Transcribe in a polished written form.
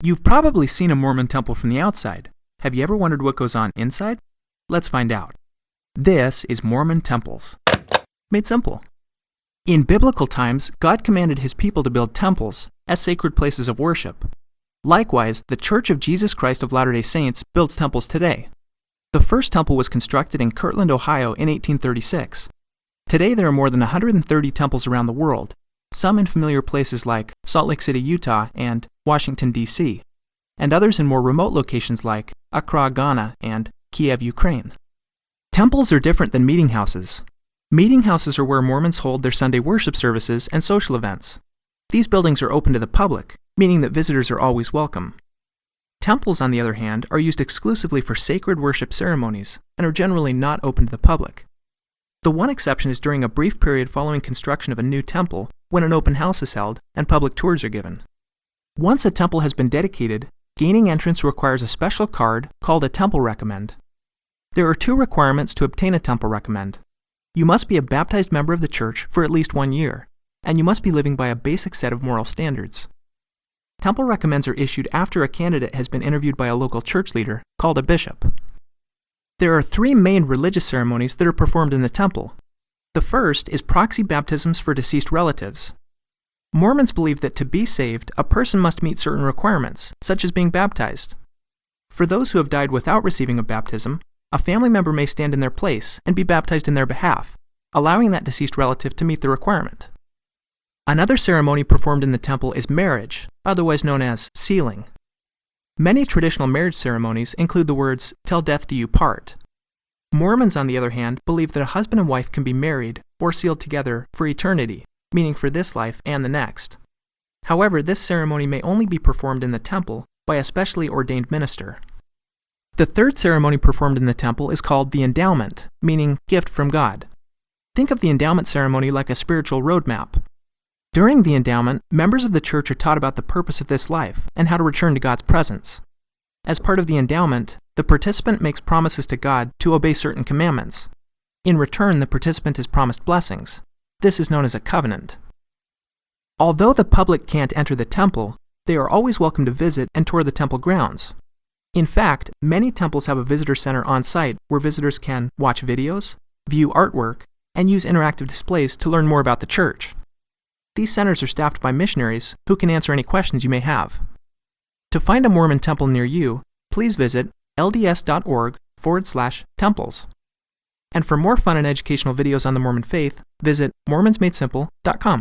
You've probably seen a Mormon temple from the outside. Have you ever wondered what goes on inside? Let's find out. This is Mormon temples. Made simple. In biblical times, God commanded His people to build temples as sacred places of worship. Likewise, the Church of Jesus Christ of Latter-day Saints builds temples today. The first temple was constructed in Kirtland, Ohio in 1836. Today there are more than 130 temples around the world, some in familiar places like Salt Lake City, Utah, and Washington, D.C., and others in more remote locations like Accra, Ghana, and Kiev, Ukraine. Temples are different than meeting houses. Meeting houses are where Mormons hold their Sunday worship services and social events. These buildings are open to the public, meaning that visitors are always welcome. Temples, on the other hand, are used exclusively for sacred worship ceremonies and are generally not open to the public. The one exception is during a brief period following construction of a new temple, when an open house is held and public tours are given. Once a temple has been dedicated, gaining entrance requires a special card called a temple recommend. There are two requirements to obtain a temple recommend. You must be a baptized member of the church for at least 1 year, and you must be living by a basic set of moral standards. Temple recommends are issued after a candidate has been interviewed by a local church leader, called a bishop. There are 3 main religious ceremonies that are performed in the temple. The first is proxy baptisms for deceased relatives. Mormons believe that to be saved, a person must meet certain requirements, such as being baptized. For those who have died without receiving a baptism, a family member may stand in their place and be baptized in their behalf, allowing that deceased relative to meet the requirement. Another ceremony performed in the temple is marriage, otherwise known as sealing. Many traditional marriage ceremonies include the words, "till death do you part." Mormons, on the other hand, believe that a husband and wife can be married or sealed together for eternity, meaning for this life and the next. However, this ceremony may only be performed in the temple by a specially ordained minister. The third ceremony performed in the temple is called the Endowment, meaning gift from God. Think of the endowment ceremony like a spiritual roadmap. During the endowment, members of the church are taught about the purpose of this life and how to return to God's presence. As part of the endowment, the participant makes promises to God to obey certain commandments. In return, the participant is promised blessings. This is known as a covenant. Although the public can't enter the temple, they are always welcome to visit and tour the temple grounds. In fact, many temples have a visitor center on site where visitors can watch videos, view artwork, and use interactive displays to learn more about the church. These centers are staffed by missionaries who can answer any questions you may have. To find a Mormon temple near you, please visit lds.org/temples. And for more fun and educational videos on the Mormon faith, visit mormonsmadesimple.com.